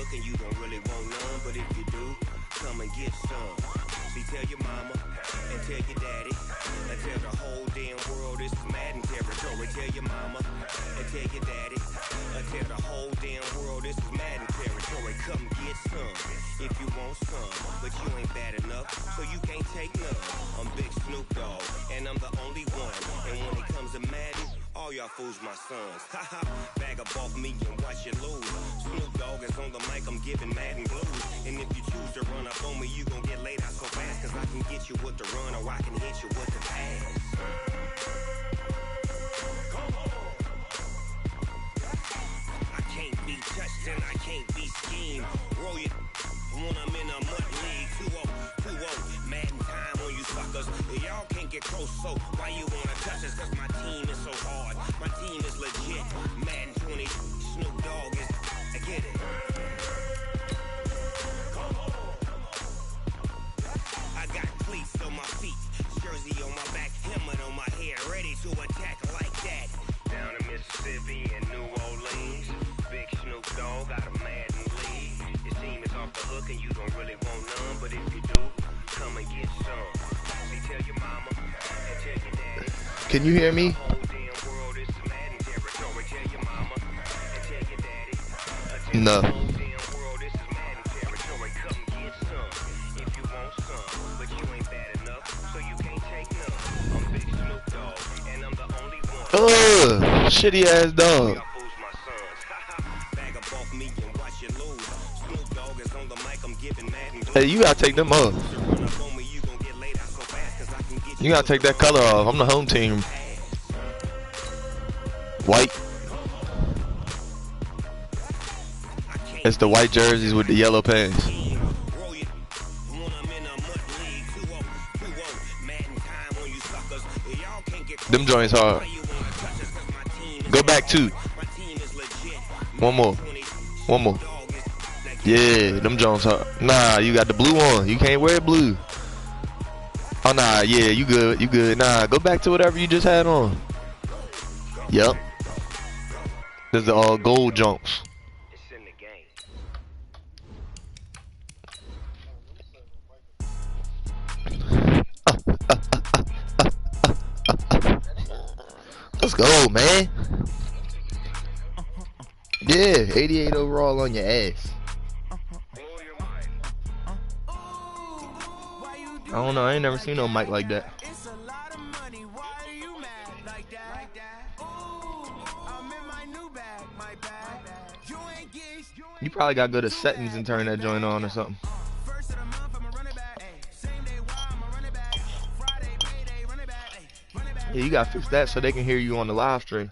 hook and you don't really want none, but if you do, come and get some. See, tell your mama and tell your daddy and tell the whole damn world this is Madden territory. Tell your mama and tell your daddy and tell the whole damn world this is Madden territory. Come get some if you want some, but you ain't bad enough, so you can't take none. I'm Big Snoop Dogg, and I'm the only one. And when it comes to Madden, all y'all fools my sons. Haha, bag up off me and watch you lose. Snoop Dogg is on the mic, I'm giving Madden blues. And if you choose to run up on me, you gon' get laid out so fast, cause I can get you with the run or I can hit you with the pass. I can't be touched and I can't be schemed. Roll it when I'm in a mud league. 2-0, Madden time on you suckers. Y'all can't get close, so why you wanna touch us? Cause my team is so hard, my team is legit. Madden 20, Snoop Dogg is, I get it. I got cleats on my feet, jersey on my back, helmet on my head, ready to attack like that. Down in Mississippi and New Orleans, Big Snoop Dogg got a Madden league. Your team is off the hook and you don't really want none, but if you do, come and get some. See, tell your mama and tell your daddy. Can you hear me? No. Shitty ass dog. Hey, you gotta take them off. You gotta take that color off. I'm the home team. White. It's the white jerseys with the yellow pants. Them joints hard. Go back two. One more. One more. Yeah, them joints hard. Nah, you got the blue on. You can't wear blue. Oh nah, yeah, you good. You good. Nah, go back to whatever you just had on. Yup. There's the all gold jumps. Let's go, man. Yeah, 88 overall on your ass. I don't know, I ain't never seen no mic like that. You probably got to go to settings and turn that joint on or something. Yeah, you got to fix that so they can hear you on the live stream.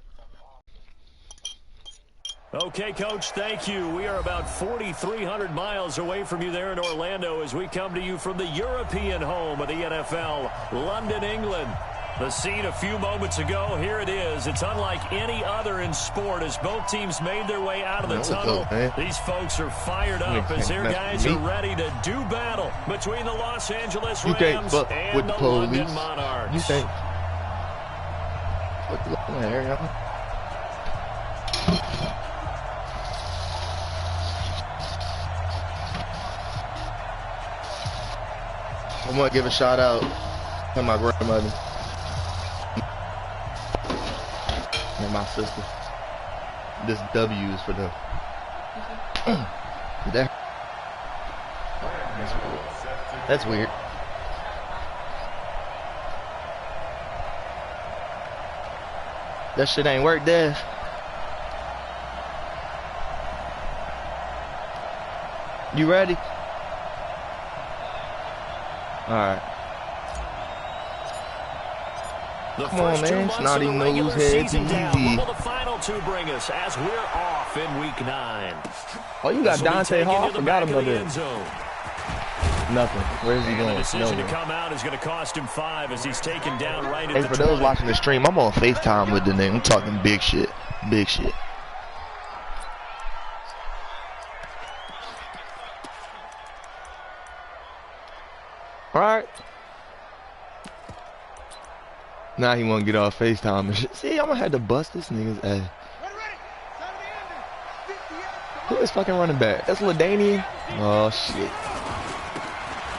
Okay, Coach, thank you. We are about 4,300 miles away from you there in Orlando as we come to you from the European home of the NFL, London, England. The scene a few moments ago, here it is. It's unlike any other in sport as both teams made their way out of the tunnel. These folks are fired up as their guys are ready to do battle between the Los Angeles Rams and the London Monarchs. You think? What the area? I want to give a shout out to my grandmother and my sister. This W is for them. That's weird. That shit ain't work, Dev. You ready? Alright. Come on, man. Snotty nose heads easy. What will the final two bring us as we're off in week 9? Oh, you got Dante Hall? I forgot him there. Nothing. Where's he going? The decision to come out is going to cost him 5 as he's taken down right at the 20. Hey, for those watching the stream, I'm on FaceTime with the name. I'm talking big shit. Big shit. Alright. Now he wanna get off FaceTime and shit. See, I'm gonna have to bust this nigga's ass. Who is fucking running back? That's LaDainian? Oh, shit.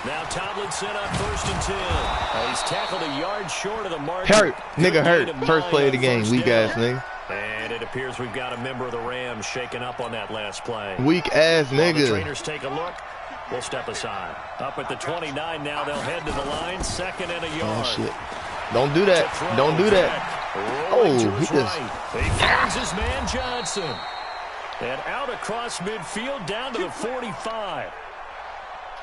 Now Tomlinson on 1st and 10. He's tackled a yard short of the mark. Hurt. Nigga hurt. First play of the game. Weak ass nigga. And it appears we've got a member of the Rams shaken up on that last play. Weak ass While the nigga. trainers take a look, we'll step aside. Up at the 29 now, they'll head to the line. 2nd and a yard. Oh, shit. Don't do that. Don't do that. Oh, he just... He finds his man Johnson. And out across midfield down to the 45.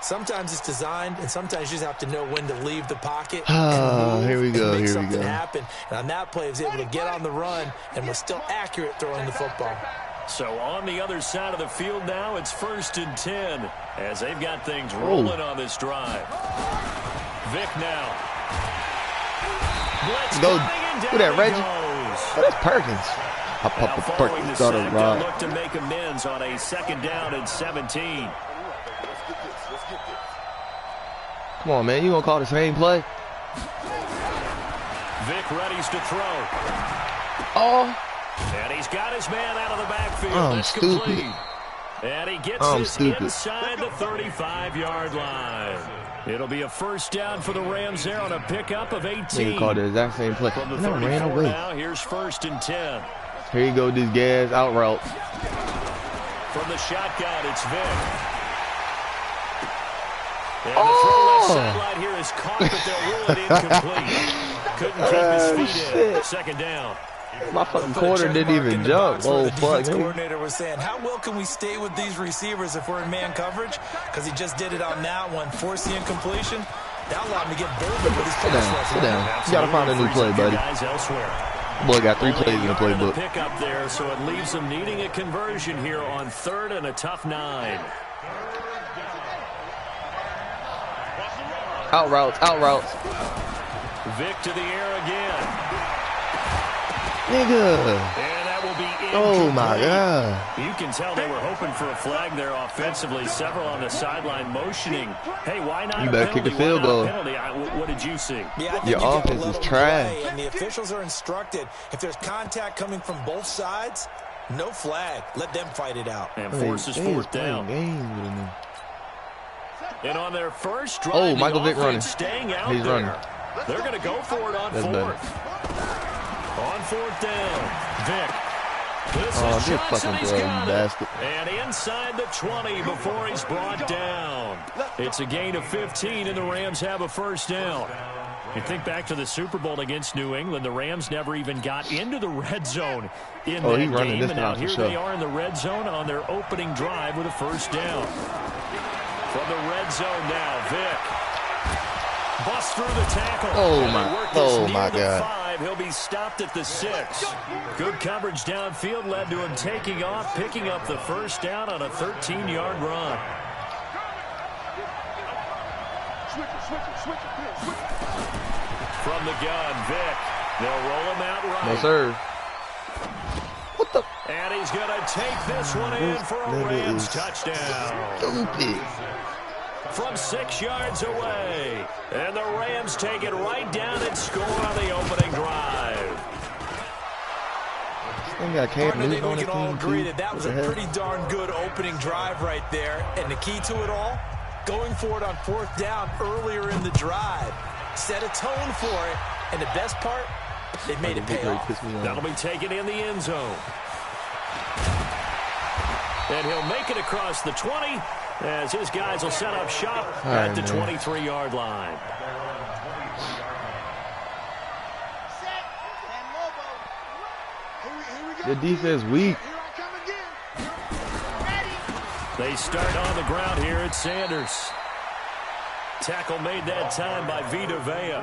Sometimes it's designed, and sometimes you just have to know when to leave the pocket. Here we go. Make Here we something go. happen. And on that play, he was able to get on the run and was still accurate throwing the football. So on the other side of the field now, it's 1st and 10 as they've got things rolling on this drive. Vic now. Blitz Go. coming, and Who that, down he Reggie? goes. Oh, that's Perkins. I Now pop a following the Perkins. Got sack, a they'll ride. look to make amends on a 2nd down and 17. Come on, man. You gonna call the same play? Vic readies to throw. Oh. And he's got his man out of the backfield. I'm That's stupid. complete. And he gets I'm this stupid. inside the 35-yard line. It'll be a 1st down for the Rams there on a pickup of 18. Nigga called the exact same play. From the And I 34 ran away. now, here's 1st and 10. Here you go, this gas out route. From the shotgun, it's Vic. And the throw left sideline here is caught, but they'll rule it incomplete. Couldn't keep his feet in. Shit. 2nd down. My fucking quarter didn't even jump. Oh, The fuck. defense coordinator was saying, how well can we stay with these receivers if we're in man coverage? Because he just did it on that one, forced the incompletion. That allowed him to get bolder with his Sit pass down. rush. Sit down. You gotta find a new play, buddy. Guys elsewhere. Boy got 3 Only plays in the a yard playbook. pick up there, so it leaves them needing a conversion here on 3rd and a tough 9. Out routes. Out routes. Vic to the air again. Nigga. And that will be Oh, my incomplete. God. You can tell they were hoping for a flag there offensively. Several on the sideline motioning. Hey, why not You a better kick penalty? a field Why not a goal. penalty? What did you see? Yeah, I think Your you gotta offense let is them trash. play, and the officials are instructed, if there's contact coming from both sides, no flag. Let them fight it out. And forces They is 4th down. playing games with him. And on their first drive, Oh, the Michael Vick offense running. staying out He's there. running. They're going to go for it on That's 4th. better. On 4th down, Vic. This Oh, is just Johnson. fucking He's throw, got you it. bastard. And inside the 20 before he's brought down. It's a gain of 15, and the Rams have a 1st down. You think back to the Super Bowl against New England, the Rams never even got into the red zone in that he running game. this And now now for here sure. they are in the red zone on their opening drive with a 1st down. From the red zone now, Vic. Busts through the tackle. Oh, And my- they work this oh, near my the God. 5. He'll be stopped at the 6. Good coverage downfield led to him taking off, picking up the 1st down on a 13-yard run. From the gun, Vic. They'll roll him out right. No, sir. What the? And he's going to take this one in for a Nigga Rams is touchdown. Stupid. From 6 yards away. And the Rams take it right down and score on the opening drive. They got Cam Partner, I think Newton on we the can all team, agree too. that was What a the hell? pretty darn good opening drive right there. And the key to it all, going for it on 4th down earlier in the drive. Set a tone for it. And the best part, they made it pay off. That'll be taken in the end zone. And he'll make it across the 20 as his guys will set up shop at the 23-yard line. The defense weak. They start on the ground here at Sanders. Tackle made that time by Vita Vea.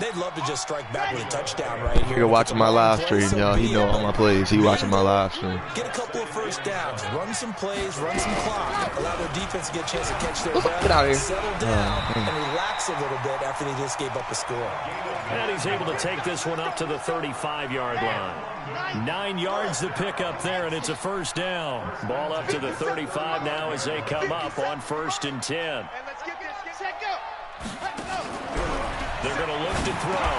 They'd love to just strike back with a touchdown right here. You're watching my live stream, y'all. He know all my plays. He watching my live stream. Get a couple of 1st downs, run some plays, run some clock, allow their defense to get a chance to catch their breath, Get out of here. settle down, and relax a little bit after they just gave up a score. And he's able to take this one up to the 35-yard line. 9 yards to pick up there, and it's a 1st down. Ball up to the 35 now as they come up on 1st and 10. They're going to look to throw.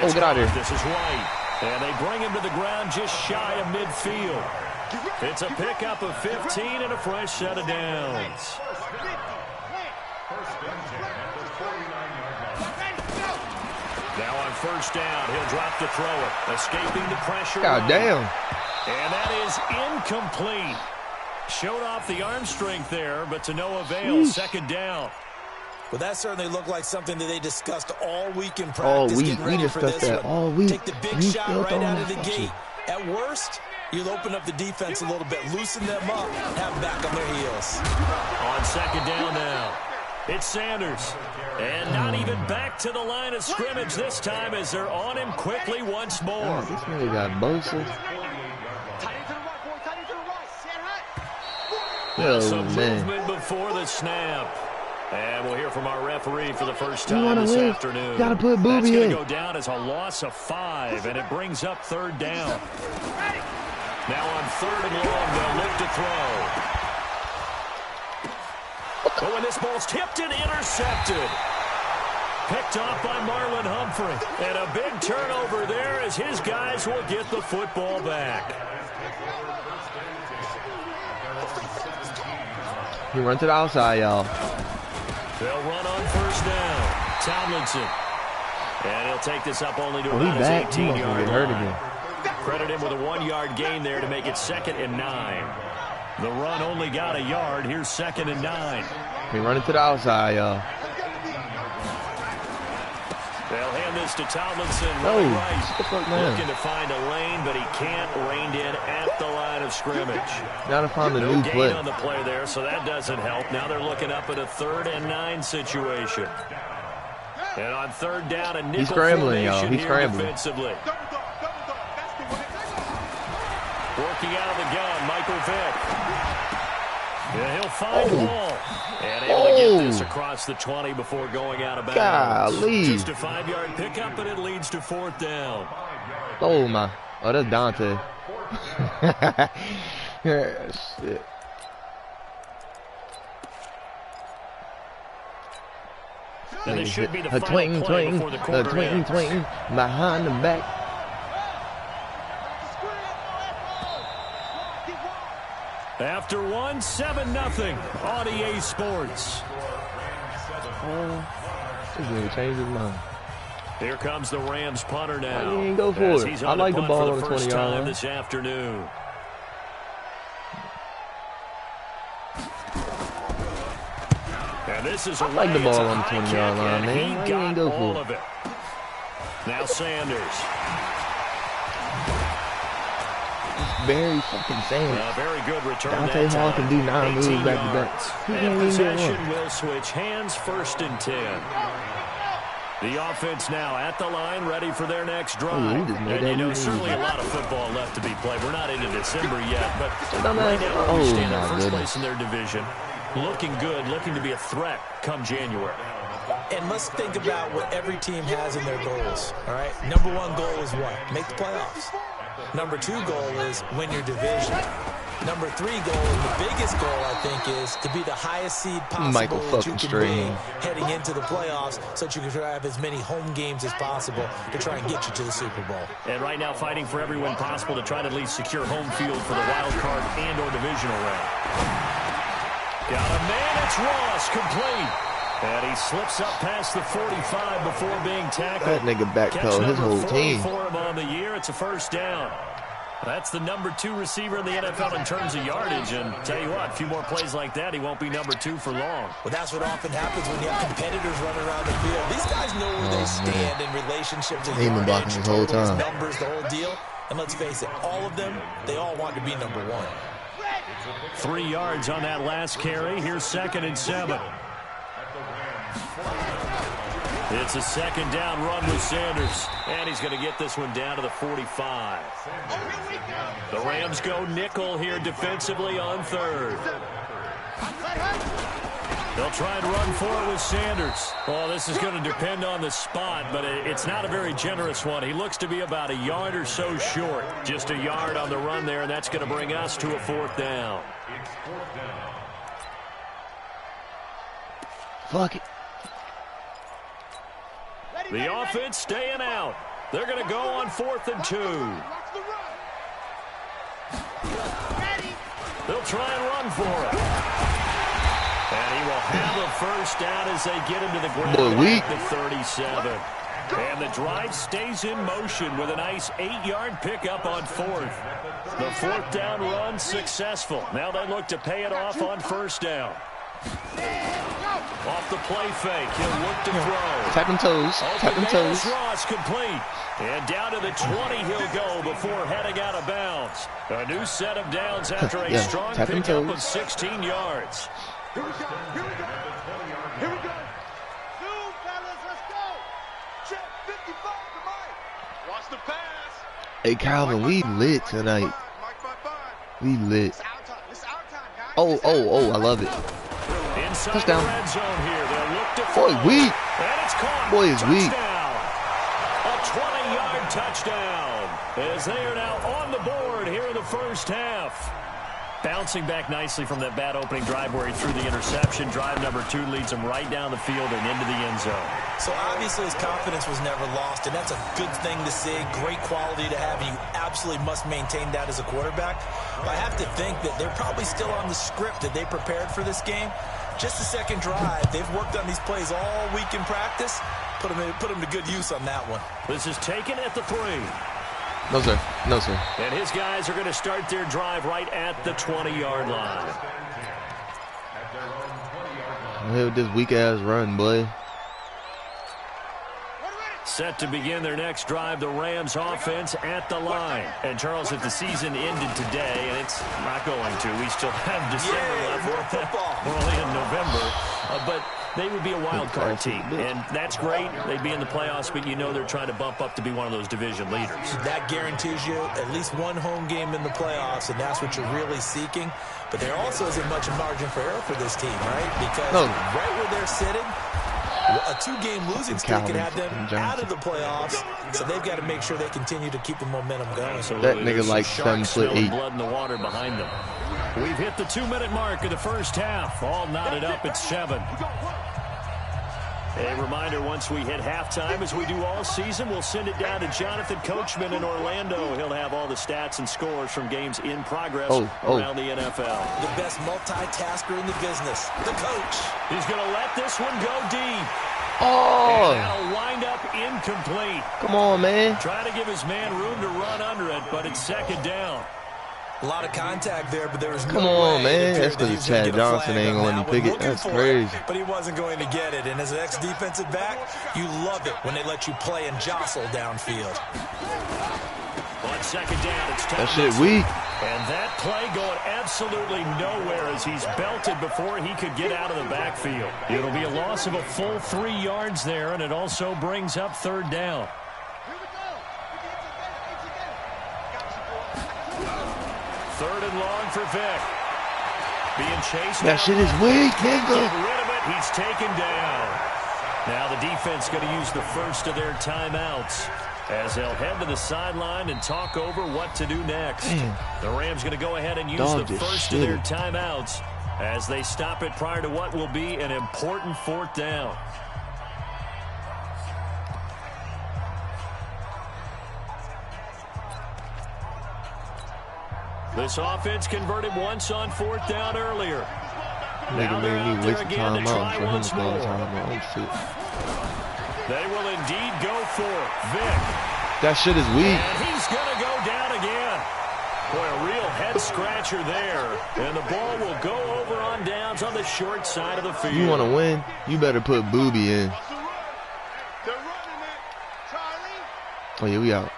Oh, get out of here. This is White. And they bring him to the ground just shy of midfield. It's a pickup of 15 and a fresh set of downs. Now on first down, he'll drop to throw it, escaping the pressure. God damn. And that is incomplete. Showed off the arm strength there, but to no avail. Sheesh. Second down. Well, that certainly looked like something that they discussed all week in practice. All week. We discussed that all week. Take the big shot right out of the gate. At worst, you'll open up the defense a little bit, loosen them up, have them back on their heels. On second down now, it's Sanders. And not even back to the line of scrimmage this time as they're on him quickly once more. God, this nigga got Bosa. Some movement before the snap. And we'll hear from our referee for the first time this afternoon. You gotta put Booby in. That's going to go down as a loss of 5, and it brings up third down. Now on third and long, they'll look to throw. But when this ball's tipped and intercepted. Picked off by Marlon Humphrey. And a big turnover there as his guys will get the football back. He run to the outside, y'all. They'll run on first down. Tomlinson. And he'll take this up only to about his 18-yard line. Credit him with a 1-yard gain there to make it 2nd and 9. The run only got a yard. Here's 2nd and 9. He running to the outside, y'all. They'll hand this to Tomlinson. Right. Looking to find a lane, but he can't. Reined in at the line of scrimmage. Gotta find a new play. No gain on the play there, so that doesn't help. Now they're looking up at a 3rd and 9 situation. And on third down, a nickel He's scrambling, y'all. He's scrambling. Defensively. Working out of the gun, Michael Vick. Yeah, he'll find Hall. And able to get this across the 20 before going out of bounds. Golly. Just a 5-yard pickup, and it leads to 4th down. Oh, my. Oh, that's Dante. Yeah, shit. And this should be the final play before the quarter ends. Behind the back. After 1, 7-0 on EA Sports. He's going to change his mind. Here comes the Rams punter now. He ain't go for it. I like the ball on the 20-yard line this afternoon. And this is I like the ball on the 20-yard line, man. He got go all for of it. Now Sanders. Very fucking Sanders. Very good return. Dante Hall can do 9 moves back to back. And possession will switch hands, 1st and 10. The offense now at the line, ready for their next drive. And you know, certainly a lot of football left to be played. We're not into December yet, but right now we stand at first place in their division. Looking good, looking to be a threat come January. And let's think about what every team has in their goals, all right? Number 1 goal is what? Make the playoffs. Number 2 goal is win your division. Number 3 goal, and the biggest goal, I think, is to be the highest seed possible that you can be heading into the playoffs so that you can try to have as many home games as possible to try and get you to the Super Bowl. And right now fighting for every win possible to try to at least secure home field for the wild card and or divisional round. Got a man, it's Ross, complete. And he slips up past the 45 before being tackled. That nigga backpedaled his whole team. For him on the year, it's a 1st down. That's the number 2 receiver in the NFL in terms of yardage. And tell you what, a few more plays like that, he won't be number 2 for long. Well, that's what often happens when you have competitors running around the field. These guys know where they stand in relationship to yardage, the whole time. Numbers, the whole deal. And let's face it, all of them, they all want to be number 1. 3 yards on that last carry. Here's 2nd and 7. It's a 2nd down run with Sanders. And he's going to get this one down to the 45. The Rams go nickel here defensively on 3rd. They'll try and run for it with Sanders. Well, this is going to depend on the spot, but it's not a very generous one. He looks to be about a yard or so short. Just a yard on the run there, and that's going to bring us to a 4th down. Fuck it. The offense staying out. They're going to go on 4th and 2. They'll try and run for it. And he will have a first down as they get him to the ground at the 37. And the drive stays in motion with a nice 8-yard pickup on fourth. The fourth down run successful. Now they look to pay it off on first down. Off the play fake, he'll look to throw. Tap them toes. Tap them toes. Ross complete. And down to the 20 he'll go before heading out of bounds. A new set of downs after a strong pickup of 16 yards. Here we go. Here we go. Here we go. Zoom, fellas, let's go. Check 55 to Mike. Watch the pass. Hey, Calvin, we lit tonight. We lit. Oh, I love it. Touchdown. Boy, weak. Boy is weak. A 20-yard touchdown as they are now on the board here in the first half. Bouncing back nicely from that bad opening drive where he threw the interception. Drive number 2 leads him right down the field and into the end zone. So obviously his confidence was never lost, and that's a good thing to see. Great quality to have, and you absolutely must maintain that as a quarterback. But I have to think that they're probably still on the script that they prepared for this game. Just the second drive. They've worked on these plays all week in practice. Put them to good use on that one. This is taken at the 3. No, sir. No, sir. And his guys are going to start their drive right at the 20-yard line. Hell, this weak-ass run, boy. Set to begin their next drive, the Rams offense at the line. And, Charles, if the season ended today, and it's not going to, we still have December left. We're only in November. But they would be a wild card team, and that's great. They'd be in the playoffs, but you know they're trying to bump up to be one of those division leaders. That guarantees you at least one home game in the playoffs, and that's what you're really seeking. But there also isn't much margin for error for this team, right? Because right where they're sitting, a 2-game losing streak can have them out of the playoffs, so they've got to make sure they continue to keep the momentum going. That nigga like 7'8". Blood in the water behind them. We've hit the 2-minute mark of the first half. All knotted up at 7. A reminder, once we hit halftime, as we do all season, we'll send it down to Jonathan Coachman in Orlando. He'll have all the stats and scores from games in progress around the NFL. The best multitasker in the business, the coach. He's going to let this one go deep. Oh! And that'll wind up incomplete. Come on, man. Trying to give his man room to run under it, but it's second down. A lot of contact there, but there was Come on, man. That's because Chad Johnson ain't going to let me pick it. That's crazy. But he wasn't going to get it. And as an ex-defensive back, you love it when they let you play and jostle downfield. On second down, it's time. That shit weak. And that play going absolutely nowhere as he's belted before he could get out of the backfield. It'll be a loss of a full 3 yards there, and it also brings up third down. Third and long for Vick. Being chased. That shit is weak, nigga. Get rid of it. He's taken down. Now the defense going to use the first of their timeouts as they'll head to the sideline and talk over what to do next. Damn. The Rams going to go ahead and use the first of their timeouts as they stop it prior to what will be an important fourth down. This offense converted once on fourth down earlier. Nigga made me waste the time out for him to call time out. Oh, shit. They will indeed go for it. Vick. That shit is weak. And he's going to go down again. Boy, a real head-scratcher there. And the ball will go over on downs on the short side of the field. You want to win? You better put Booby in. Oh, yeah, we out.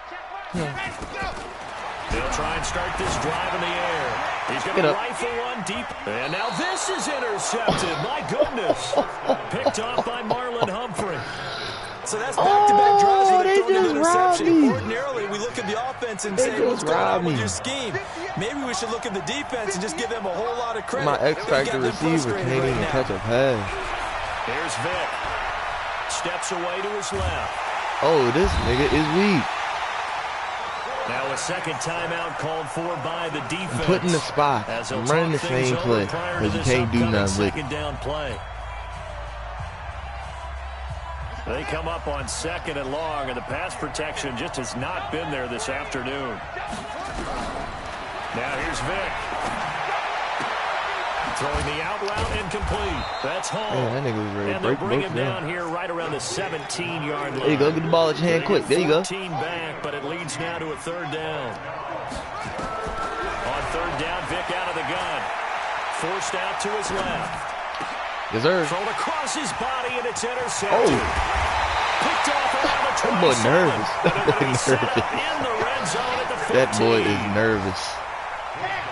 They'll try and start this drive in the air. He's going to rifle one deep. And now this is intercepted. My goodness. Picked off by Marlon Humphrey. So that's back-to-back drives where they're throwing an interception. Ordinarily, we look at the offense and say, what's going on with your scheme? Maybe we should look at the defense and just give them a whole lot of credit. My X-Factor receiver can't even catch a pass. Here's Vick. Steps away to his left. Oh, this nigga is weak. Now a second timeout called for by the defense. Put in the spot. I'm running the same play, but you can't do nothing with it. Second down play. They come up on second and long, and the pass protection just has not been there this afternoon. Now here's Vick. Throwing the out route incomplete. That's home. Man, that nigga was ready to and they'll break bring both him down here right around the 17-yard line. There you go. Get the ball at your hand quick. There you go. 14 back, but it leads now to a third down. On third down, Vic out of the gun. Forced out to his left. Deserve. Thrown across his body, and it's intercepted. Oh. Picked off around the 27. That boy nervous. In the red zone at the 15. That boy is nervous.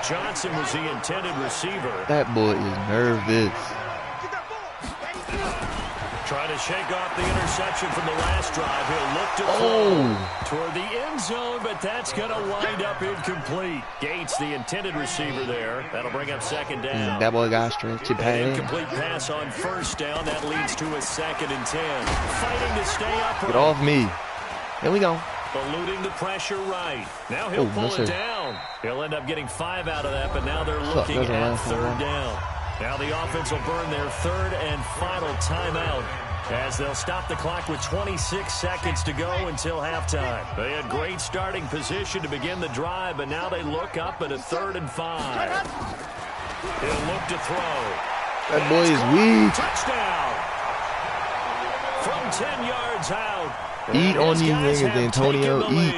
Johnson was the intended receiver. That boy is nervous. Trying to shake off the interception from the last drive. He'll look to throw toward the end zone, but that's going to wind up incomplete. Gates, the intended receiver there. That'll bring up second down. That boy got stretched to pass. Incomplete pass on first down. That leads to a 2nd and 10. Fighting to stay upright. Get off me. There we go. Eluding the pressure right. Now he'll pull it down. He'll end up getting 5 out of that, but now they're looking at third down. Now the offense will burn their third and final timeout as they'll stop the clock with 26 seconds to go until halftime. They had great starting position to begin the drive, but now they look up at a 3rd and 5. He'll look to throw. That boy is weak. Touchdown. From 10 yards out. Eat on these niggas, Antonio. Eat.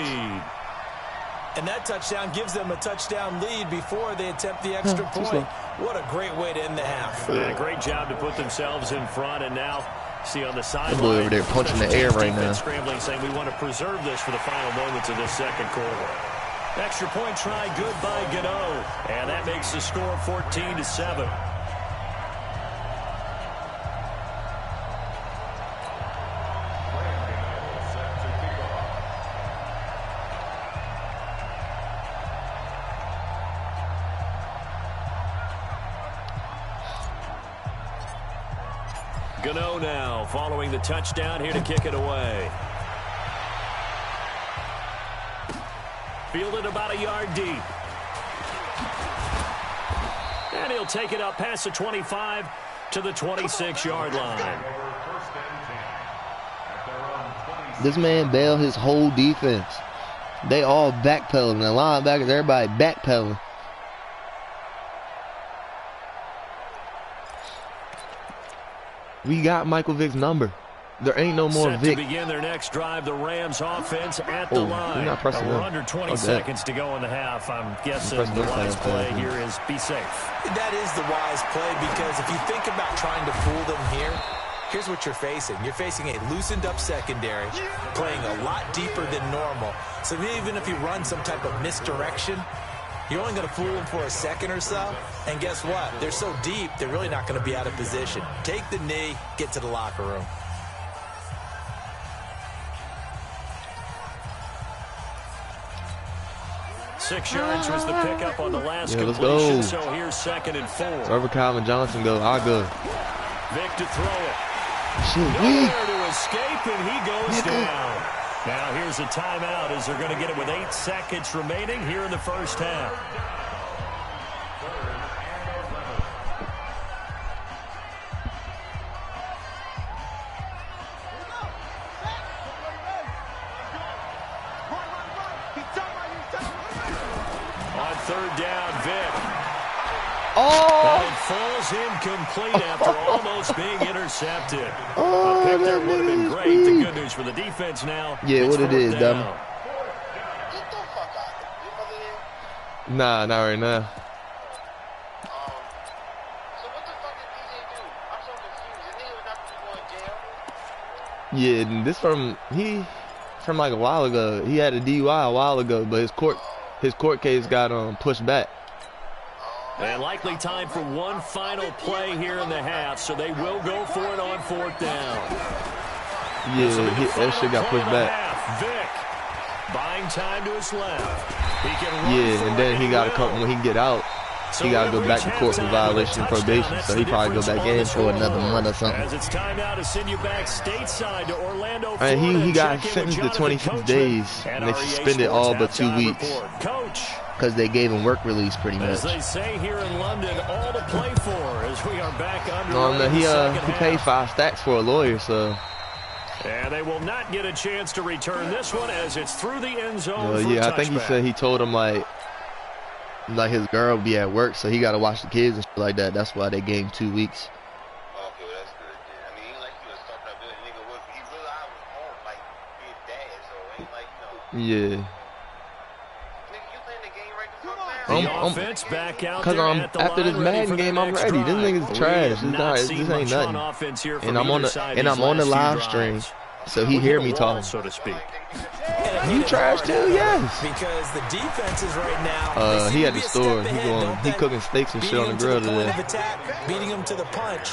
And that touchdown gives them a touchdown lead before they attempt the extra point. What a great way to end the half. Yeah, great job to put themselves in front, and now see on the sideline. Boy over there punching the air right now. Scrambling, saying we want to preserve this for the final moments of this second quarter. Extra point try, good by Gano, and that makes the score 14-7. Gano now following the touchdown here to kick it away. Fielded about a yard deep. And he'll take it up past the 25 to the 26-yard line. This man bailed his whole defense. They all backpedaling. The linebackers, everybody backpedaling. We got Michael Vick's number. There ain't no more Set Vick. To begin their next drive, the Rams offense at the line. We're under 20 seconds to go in the half. I'm guessing the wise play here is be safe. That is the wise play, because if you think about trying to fool them here, here's what you're facing. You're facing a loosened up secondary, playing a lot deeper than normal. So even if you run some type of misdirection, you're only going to fool them for a second or so. And guess what? They're so deep, they're really not going to be out of position. Take the knee, get to the locker room. Six yards was the pickup on the last let's completion. go. So here's 2nd and 4. Wherever Calvin Johnson go, I'll go. Vick to throw it. Shit, Nowhere to escape, and he goes down. Now here's a timeout as they're going to get it with 8 seconds remaining here in the first half. On third down, Vick. Oh! It falls incomplete after almost being intercepted. A pick there would have been great. The good news for the defense now. Yeah, what it is, dummy. Get the fuck out. Your mother there? Nah, not right now. So what the fuck did DJ do? I'm so confused. The nigga was not going to jail? Yeah, and this from like a while ago. He had a DUI a while ago, but his court case got pushed back. And likely time for one final play here in the half, so they will go for it on 4th down. Yeah, that shit got pushed back. Vick buying time to his left. He can run And then he got a couple when he get out. He got to go back to court for violation of probation, so he probably go back in for another month or something. As it's time now to send you back stateside to Orlando, And Florida. he got sentenced to 26 days, and they suspended all but 2 weeks Coach, because they gave him work release pretty much. as they say here in London, all to play for as we are back under. No, he paid 5 stacks for a lawyer, so. And they will not get a chance to return this one as it's through the end zone. Yeah, I think he said he told him like like his girl be at work, so he gotta watch the kids and shit like that. That's why they gave him 2 weeks. Okay, well, that's good. Then. I mean, ain't like he was talking about that nigga was he realized was home like his dad, so ain't like Yeah. Nigga, you playing the game right the fuck now? Offense back out Cause there at the after this line, ready Madden for game, their I'm next ready. This drive. nigga's trash. This, This ain't nothing. offense here And I'm on the live stream, so he hear me talking. So to speak. You trash too, yes. Because the defenses right now. He at the store. He cooking steaks and shit on the grill today. Beating him to the punch.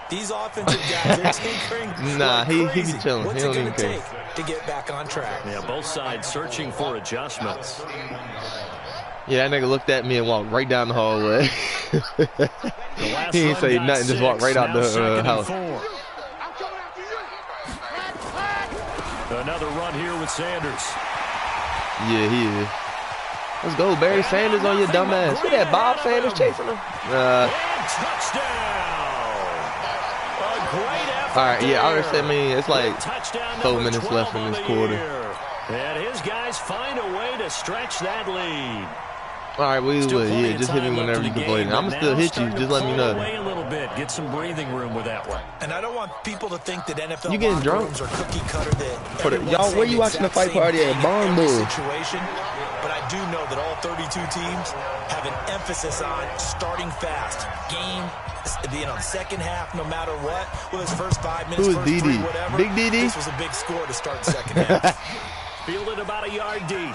These offensive guys are tinkering. Nah, he be chilling. What's He it don't gonna even care. take to get back on track? Yeah, both sides searching for adjustments. Yeah, that nigga looked at me and walked right down the hallway. He ain't say nothing, just walked right out the house. Another run here with Sanders. Yeah, he is. Let's go, Barry Sanders on your dumb ass. Look at that Bob Sanders chasing him. Touchdown. A great effort. All right, yeah, I understand. I mean, it's like Touchdown 4 number minutes left in 12 this on the quarter. year. And his guys find a way to stretch that lead. All right, we Still will. plenty Yeah, of just hit me time left whenever in you the can play. game, I'm but gonna still now hit you. starting to Just let me pull know. away a little bit. Get some breathing room with that one. And I don't want people to think that NFL You getting drunk? rooms are cookie cutter. Y'all, where you watching the fight party at? Barn Bull. Situation, but I do know that all 32 teams have an emphasis on starting fast. Game being on second half, no matter what. Well, his first 5 minutes, Who is first DD? three, whatever. Big DD? This was a big score to start the second half. Fielded about a yard deep.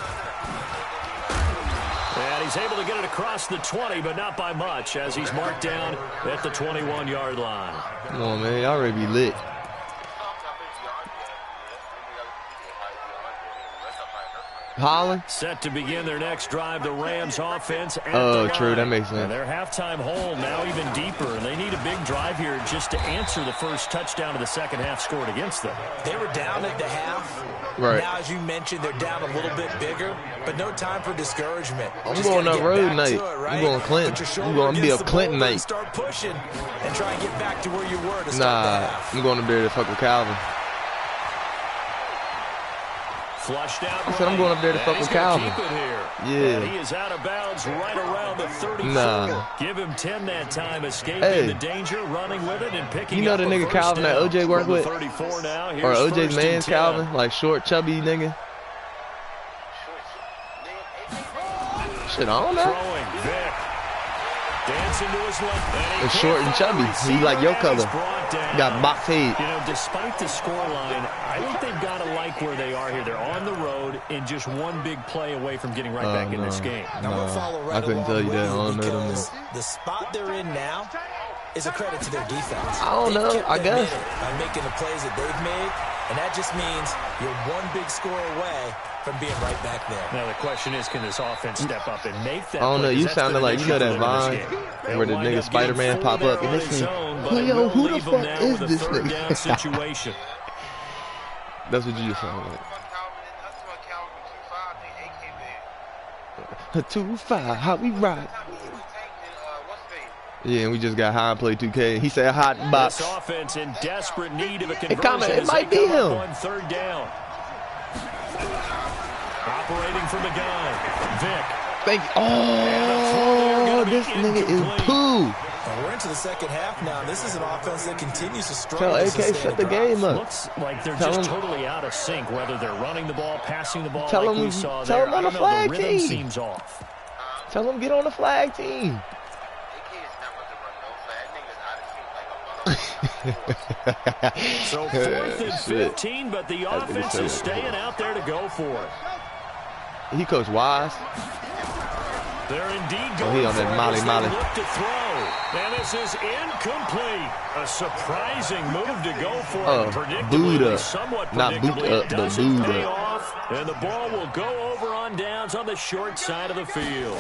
And he's able to get it across the 20, but not by much, as he's marked down at the 21-yard line. Come on, man. Y'all ready to be lit. Holland? Set to begin their next drive, the Rams offense at Oh, the true. line. That makes sense. And their halftime hole now even deeper, and they need a big drive here just to answer the first touchdown of the second half scored against them. They were down at the half. Right. Now, as you mentioned, they're down a little bit bigger, but no time for discouragement. I'm Just going gotta that get road back night. to it, right? I'm going Clinton. Put your I'm shoulder going to be a against the Clinton boulder and night. Start pushing and try and get back to where you were to start the Nah, half. I'm going up there to fuck with Calvin. Flushed out. I said I'm going up there to fuck with Calvin. Keep it here. Yeah. And he is out of bounds right around the 34. Nah. Give him 10 that time, escaping Hey. the danger, running with it, and picking You know up the a nigga first Calvin that down. OJ worked From the with? 34 now. Or Here's OJ's first and man's 10. Calvin? Like short, chubby nigga? Shit, I don't know. Throwing, Vic. Dancing to his left. It's short and chubby. He like your color. Got box head. You know, despite the scoreline, I think they've got to like where they are here. They're on the road and just one big play away from getting right back in this game. I'm gonna follow right I couldn't tell you along that. I don't with know them. because the spot they're in now is a credit to their defense. I don't know. They've kept I them in guess. it by making the plays that they've made, and that just means you're one big score away from being right back there. Now the question is, can this offense step up and make that I don't know. play? You 'Cause that's sounded been like, an you know issue that for them in Vine this game. where the They'll wind nigga up Spider-Man getting pop four up and down they on his say, own, but "Who, it yo, will who the leave him fuck now is with a this third nigga?" down situation. That's what you just sounded like. 2-5, how we ride? Yeah, and we just got high and play 2K. He said hot box. This offense in desperate need of a kinda- conversion. it as might they be come up him. on third down. Operating from the gun, Vic. Oh, this nigga is poo. And we're into the second half now. This is an offense that continues to struggle. Tell to AK sustain set a the drive. game up. Looks like they're Tell just him- totally out of sync, whether they're running the ball, passing the ball Tell like him- we saw tell there. him I on don't the know, the flag rhythm team. seems off. Tell him get on the flag team. So 4th and Shit. 15, but the That's what he offense said. is staying out there to go for it. He coach Wise. They're indeed Oh, going he on for that it molly, as they molly. look to throw. And this is incomplete. A surprising move to go for it. Predictably, Buddha. somewhat Not boot predictably, up, it but doesn't pay Buddha. off. And the ball will go over on downs on the short side of the field.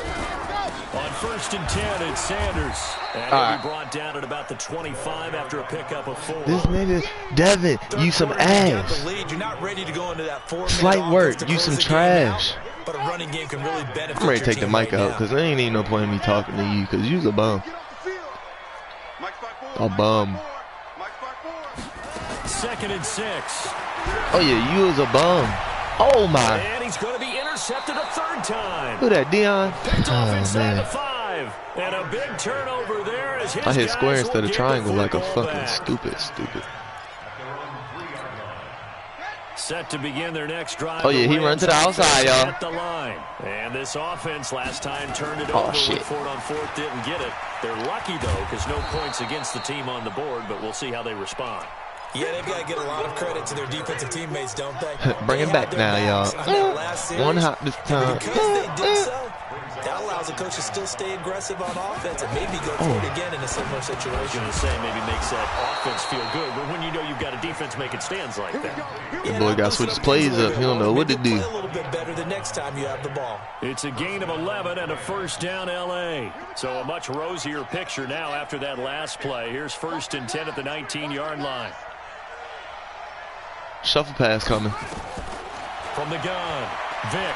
On 1st and 10, it's Sanders. And he'll Alright. be brought down at about the 25 after a pickup of 4. This nigga, Devin, you some Third quarter, you got ass. the lead. You're not ready to go into that 4-minute Slight work, offense to you close some the game out, trash. but a running game can really benefit I'm ready to your take the team mic right out now. because there ain't even no point in me talking to you because you's a bum. A bum. 2nd and 6. Oh yeah, you was a bum. Oh my! And he's going to be intercepted a third time. Who that, Dion? Picked off Oh inside the man! 5, and a big turnover there as his I hit guys square instead will of get triangle the like a football fucking back. stupid. Set to begin their next drive. Oh yeah, he run to the outside, y'all. At the line. And this offense last time turned it Oh, over shit. with Ford on fourth, didn't get it. They're lucky though, because no points against the team on the board, but we'll see how they respond. Yeah, they've got to get a lot of credit to their defensive teammates, don't they? Bring it back now, y'all. One hop this time. Because they did so, that allows the coach to still stay aggressive on offense and maybe go for it again in a similar I was situation. going to say maybe makes that offense feel good, but when you know you've got a defense making stands like that. The boy got to switch his plays up. He don't know what to do. Play a little bit better the next time you have the ball. It's a gain of 11 and a first down L.A. So a much rosier picture now after that last play. Here's 1st and 10 at the 19-yard line. Shuffle pass coming. From the gun, Vic.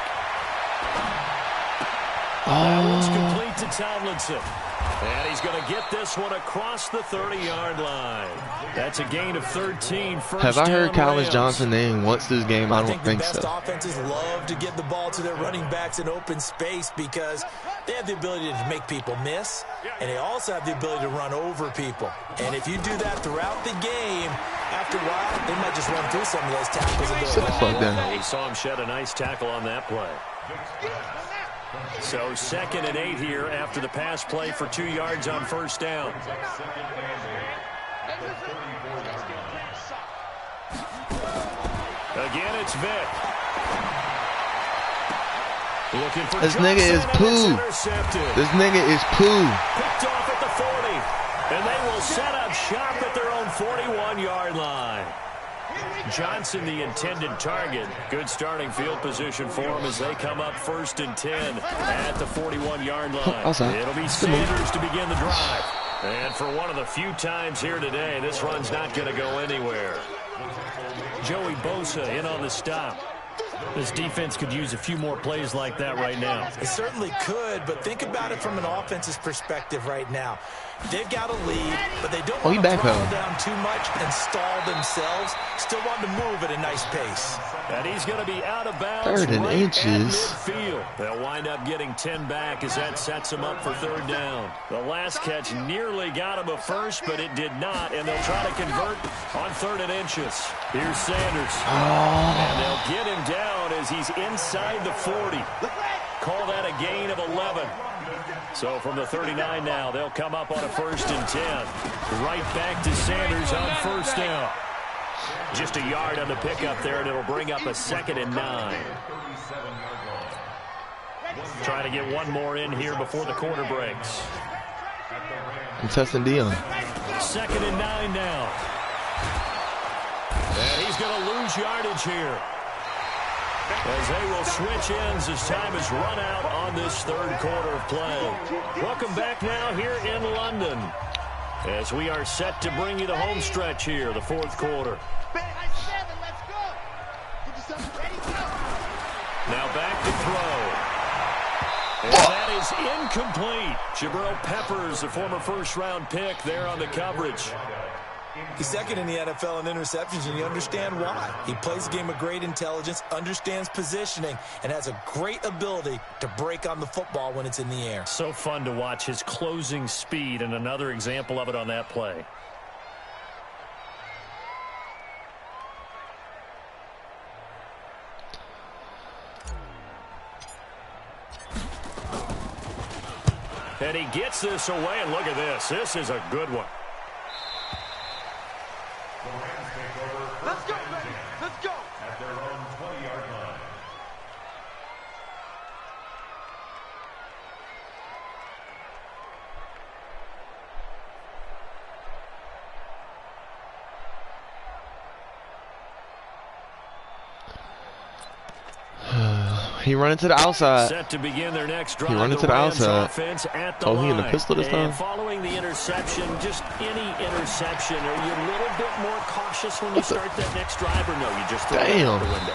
That one's complete to Tomlinson. And he's going to get this one across the 30-yard line. That's a gain of 13. Have I heard Collins Johnson name once this game? I don't think the best so. offenses love to get the ball to their running backs in open space because they have the ability to make people miss, and they also have the ability to run over people. And if you do that throughout the game, after a while, they might just run through some of those tackles and Sit the fuck down. We saw him shed a nice tackle on that play. So 2nd and 8 here after the pass play for 2 yards on first down. Again, it's Vic. Looking for This nigga is poo. This nigga is poo. Picked off at the 40. And they will set up shop at their own 41-yard line. Johnson, the intended target. Good starting field position for him as they come up 1st and 10 at the 41-yard line. It'll be Sanders to begin the drive. And for one of the few times here today, this run's not going to go anywhere. Joey Bosa in on the stop. This defense could use a few more plays like that right now. It certainly could, but think about it from an offense's perspective right now. They've got a lead, but they don't want to throttle down too much and stall themselves. Still want to move at a nice pace. And he's going to be out of bounds 3rd and right inches. at midfield. They'll wind up getting 10 back as that sets them up for 3rd down. The last catch nearly got him a first, but it did not, and they'll try to convert on 3rd and inches. Here's Sanders. And they'll get him down as he's inside the 40. Call that a gain of 11. So from the 39 now, they'll come up on a 1st and 10. Right back to Sanders on 1st down. Just a yard on the pickup there, and it'll bring up a 2nd and 9. Trying to get one more in here before the quarter breaks. I'm testing Dion. 2nd and 9 now. And he's going to lose yardage here, as they will switch ends as time is run out on this 3rd quarter of play. Welcome back now here in London, as we are set to bring you the home stretch here, the 4th quarter. Now back to throw. And that is incomplete. Jabril Peppers, the former 1st-round pick, there on the coverage. He's 2nd in the NFL in interceptions, and you understand why. He plays a game of great intelligence, understands positioning, and has a great ability to break on the football when it's in the air. So fun to watch his closing speed, and another example of it on that play. And he gets this away, and look at this. This is a good one. Let's go, baby. Let's go. At their own 20-yard line. He running to the outside. Set to begin their next drive. He running to the outside. Offense at the Oh, he in the line. pistol this time? And following the interception, just any interception, are you a little bit more cautious when you start that next drive, or no, you just throw it out the window?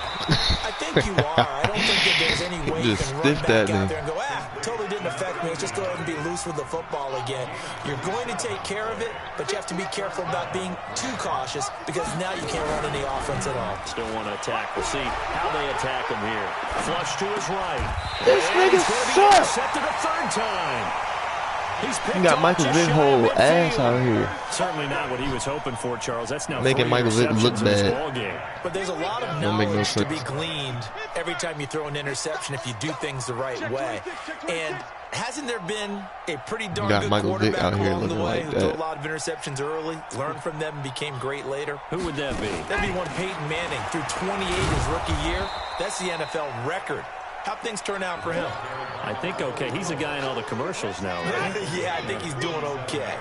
I think you are. I don't think that there's any way you Just can run stiff back that out there and go, totally didn't affect me. Let's just go ahead and be loose with the football again. You're going to take care of it, but you have to be careful about being too cautious because now you can't run any offense at all. Still want to attack. We'll see how they attack him here. Flush to his right. This nigga sucks. Intercepted a third time. He's He got Michael Vick whole ass out here. Certainly not what he was hoping for, Charles. That's now making Michael Vick look bad. But there's a lot of knowledge to be gleaned every time you throw an interception if you do things the right way. And hasn't there been a pretty darn good Michael Vick quarterback out here along the looking way like who threw that. a lot of interceptions early, learned from them, and became great later? Who would that be? That'd be one Peyton Manning through 28 his rookie year. That's the NFL record. How'd things turn out for him? I think okay. He's a guy in all the commercials now, right? Yeah, I think he's doing okay.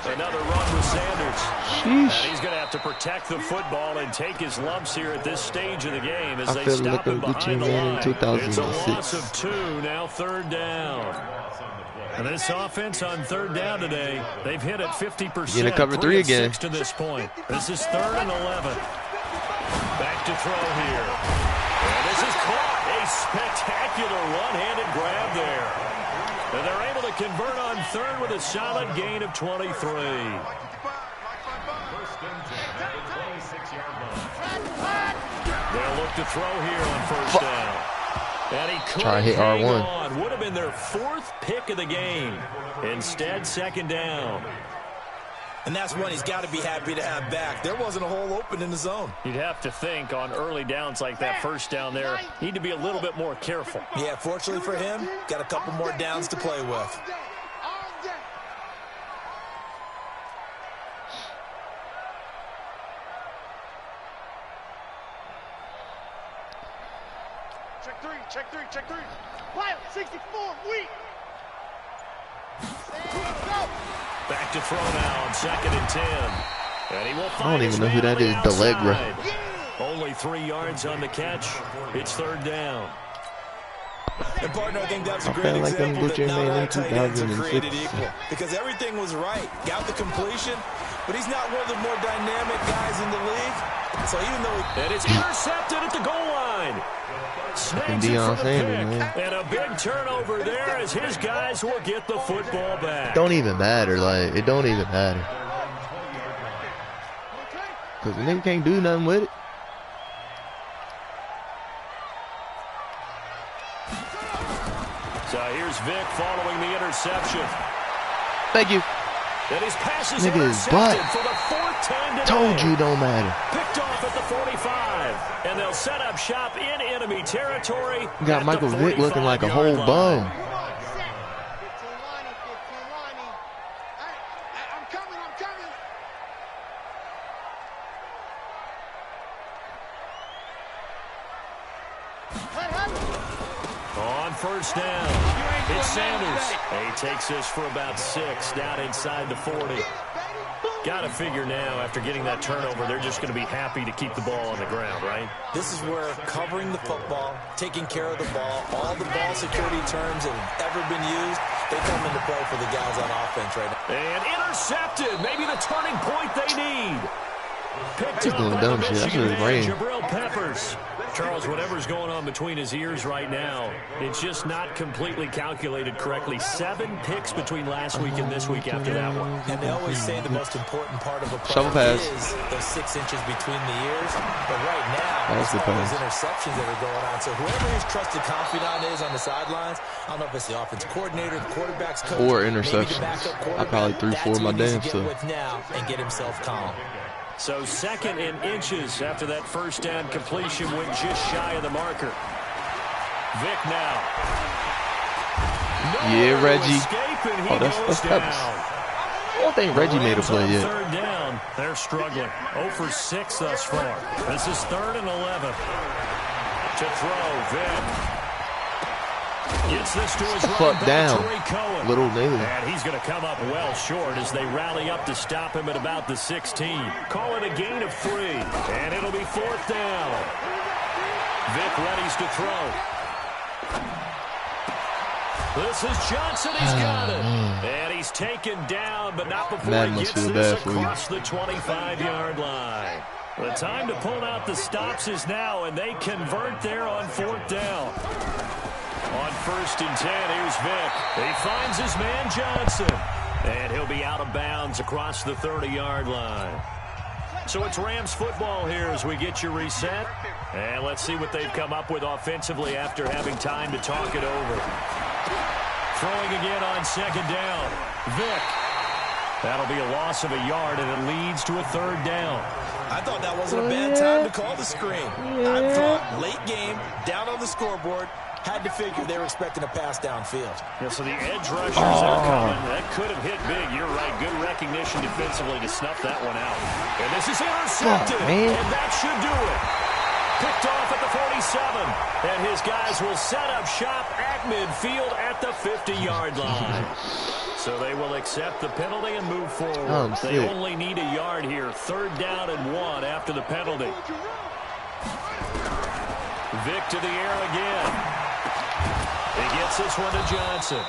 Another run with Sanders. Sheesh. And he's going to have to protect the football and take his lumps here at this stage of the game as they stop him behind the line. It's a loss of 2, now third down. And this offense on third down today, they've hit it 50%. Gonna cover 3 again. To this point. This is 3rd and 11. Back to throw here. And this is caught. A spectacular one-handed grab there. And they're able to convert on 3rd with a solid gain of 23. They'll look to throw here on 1st down. And he couldn't Try to hit hang R1. on. Would have been their 4th pick of the game. Instead, 2nd down. And that's one he's got to be happy to have back. There wasn't a hole open in the zone. You'd have to think on early downs like that 1st down there, need to be a little bit more careful. Yeah, fortunately for him, got a couple more downs to play with. Check three. Wild, 64, weak. Back to throw now on 2nd and 10. And he will find I don't even know who that is. Delegra. Only 3 yards on the catch. It's 3rd down. And partner, I think that's a great example that not all tight ends are created equal. Because everything was right. Got the completion, but he's not one of the more dynamic guys in the league. So even though and it's intercepted at the goal line. Snags it for the pick. And a big turnover there as his guys will get the football back. Don't even matter. Like, it don't even matter. Because the nigga can't do nothing with it. So here's Vick following the interception. Thank you. And his pass is Nigga is intercepted butt. for the 4th time today. Told you it don't matter. Picked off at the 45. And they'll set up shop in enemy territory. You got Michael Vick looking like a whole bum. I'm coming. On 1st down, it's Sanders. And he takes this for about 6 down inside the 40. Got to figure now, after getting that turnover, they're just going to be happy to keep the ball on the ground, right? this is where covering the football, taking care of the ball, all the ball security terms that have ever been used, they come into play for the guys on offense right now. And intercepted. Maybe the turning point they need. Picked He's up doing by dumb the shit. That's Michigan what his man, brain. Jabril Peppers. Charles, whatever's going on between his ears right now, it's just not completely calculated correctly. 7 picks between last week and this week after that one. And they always say the most important part of a Shovel play pass. is those 6 inches between the ears. But right now, That's it's the all those pass. interceptions that are going on. So whoever his trusted confidant is on the sidelines, I don't know if it's the offense coordinator, the quarterback's coach, 4 maybe the interceptions. backup I probably threw quarterback. 4 of my That's who he damn needs to get self. with now and get himself calm. So 2nd and inches after that 1st down completion went just shy of the marker. Vick now. Yeah, Reggie. Escape, and he Oh, that's goes Peppers. down. I don't think Reggie made a Rams play on yet. 3rd down. They're struggling. 0 for 6 thus far. This is 3rd and 11. To throw, Vick. Gets this to his Fuck down, Cohen. little nigga. And he's going to come up well short as they rally up to stop him at about the 16. Call it a gain of 3. And it'll be 4th down. Vic readies to throw. This is Johnson. He's got it. And he's taken down, but not before he gets this across the 25-yard line. The time to pull out the stops is now, and they convert there on 4th down. On 1st and 10, here's Vic. He finds his man Johnson. And he'll be out of bounds across the 30-yard line. So it's Rams football here as we get you reset. And let's see what they've come up with offensively after having time to talk it over. Throwing again on 2nd down. Vic. That'll be a loss of a yard, and it leads to a 3rd down. I thought that wasn't a bad time to call the screen. I thought late game, down on the scoreboard, had to figure they were expecting a pass downfield. Yeah, so the edge rushers are coming. That could have hit big. You're right. Good recognition defensively to snuff that one out. And this is intercepted. And that should do it. Picked off at the 47. And his guys will set up shop at midfield at the 50-yard line. So they will accept the penalty and move forward. They only need a yard here. 3rd down and 1 after the penalty. Vic to the air again. He gets this one to Johnson.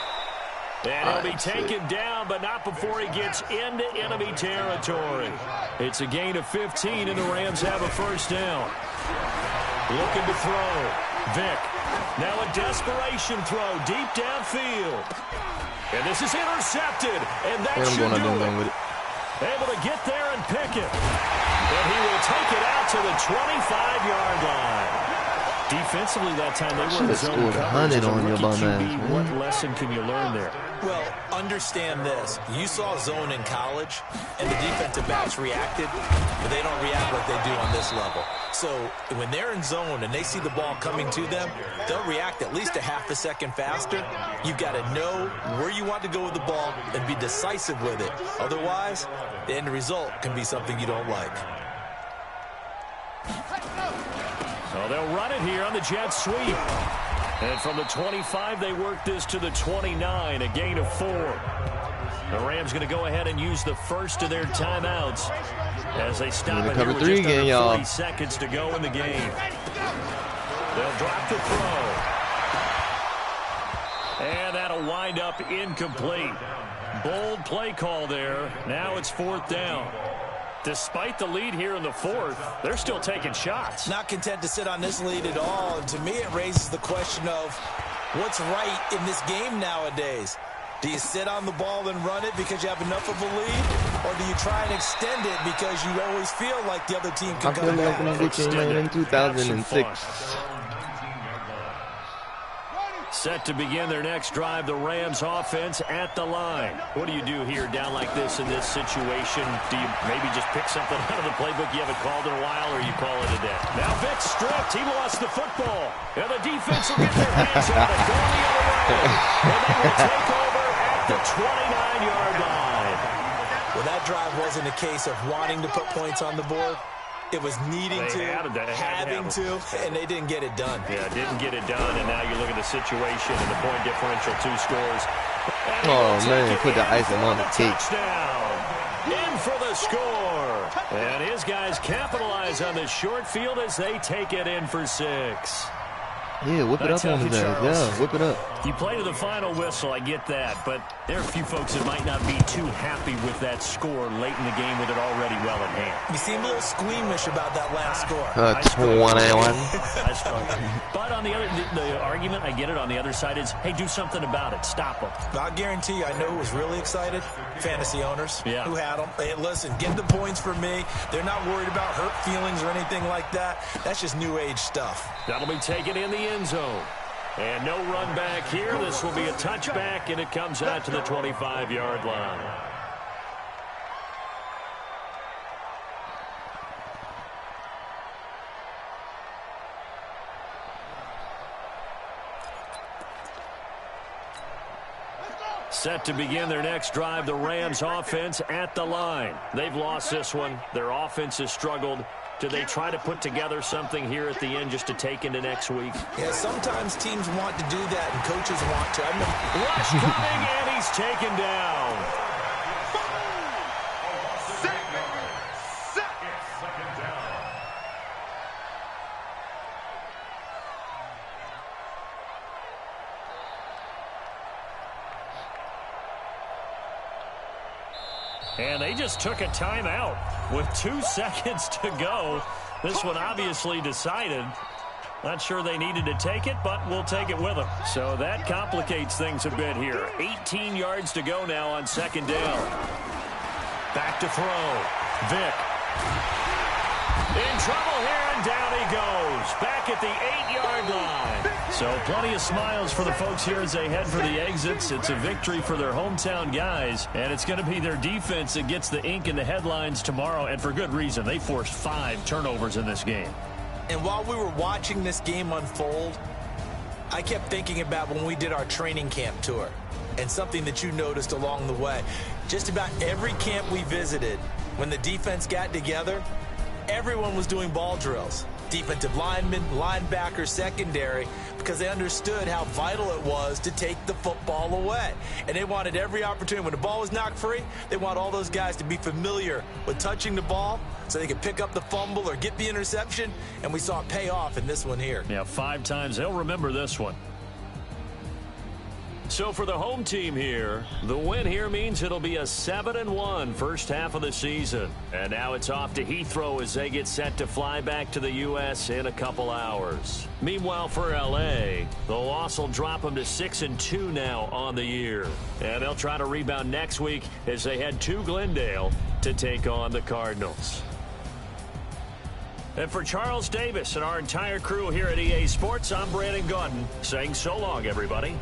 And he'll be taken down, but not before he gets into enemy territory. It's a gain of 15, and the Rams have a 1st down. Looking to throw. Vic. Now a desperation throw deep downfield. And this is intercepted. And that should do it. Able to get there and pick it. And he will take it out to the 25-yard line. Defensively that time, they were in zone coverage. What lesson can you learn there? Well, understand this. You saw zone in college, and the defensive backs reacted, but they don't react like they do on this level. So when they're in zone and they see the ball coming to them, they'll react at least a half a second faster. You've got to know where you want to go with the ball and be decisive with it. Otherwise, the end result can be something you don't like. So they'll run it here on the jet sweep. And from the 25, they work this to the 29, a gain of 4. The Rams going to go ahead and use the first of their timeouts as they stop it here with just under 40 seconds to go in the game. They'll drop the throw. And that'll wind up incomplete. Bold play call there. Now it's 4th down. Despite the lead here in the 4th, they're still taking shots. Not content to sit on this lead at all. And to me, it raises the question of what's right in this game nowadays. Do you sit on the ball and run it because you have enough of a lead? Or do you try and extend it because you always feel like the other team can come back? In 2006. Set to begin their next drive, the Rams offense at the line. What do you do here down like this in this situation? Do you maybe just pick something out of the playbook you haven't called in a while, or you call it a day? Now Vic's stripped. He lost the football. And the defense will get their hands on it. Going the other way. And they will take over at the 29-yard line. Well, that drive wasn't a case of wanting to put points on the board. It was needing to, having to, and they didn't get it done. Yeah, didn't get it done, and now you look at the situation and the point differential, 2 scores. Oh, man, put the icing on the cake. Touchdown. In for the score. And his guys capitalize on the short field as they take it in for 6. Yeah, whip it up on his ass. Yeah, whip it up. You play to the final whistle, I get that, but there are a few folks that might not be too happy with that score late in the game with it already well in hand. You seem a little squeamish about that last score. 21. But on the other, the argument, I get it, on the other side is, hey, do something about it. Stop them. I guarantee you, I know who was really excited. Fantasy owners who had them. Hey, listen, get the points for me. They're not worried about hurt feelings or anything like that. That's just new age stuff. That'll be taken in the end zone. And no run back here. This will be a touchback, and it comes out to the 25-yard line. Set to begin their next drive, the Rams offense at the line. They've lost this one. Their offense has struggled Do they try to put together something here at the end just to take into next week? Yeah, sometimes teams want to do that and coaches want to. Rush coming, and he's taken down. And they just took a timeout with 2 seconds to go. This one obviously decided. Not sure they needed to take it, but we'll take it with them. So that complicates things a bit here. 18 yards to go now on second down. Back to throw. Vic. In trouble here, and down he goes. Back at the 8-yard line. So plenty of smiles for the folks here as they head for the exits. It's a victory for their hometown guys, and it's going to be their defense that gets the ink in the headlines tomorrow, and for good reason. They forced 5 turnovers in this game. And while we were watching this game unfold, I kept thinking about when we did our training camp tour and something that you noticed along the way. Just about every camp we visited, when the defense got together, everyone was doing ball drills. Defensive linemen, linebackers, secondary, because they understood how vital it was to take the football away. And they wanted every opportunity. When the ball was knocked free, they want all those guys to be familiar with touching the ball so they could pick up the fumble or get the interception. And we saw it pay off in this one here. Yeah, 5 times. They'll remember this one. So for the home team here, the win here means it'll be a 7-1 first half of the season. And now it's off to Heathrow as they get set to fly back to the U.S. in a couple hours. Meanwhile, for L.A., the loss will drop them to 6-2 now on the year. And they'll try to rebound next week as they head to Glendale to take on the Cardinals. And for Charles Davis and our entire crew here at EA Sports, I'm Brandon Gaudin saying so long, everybody.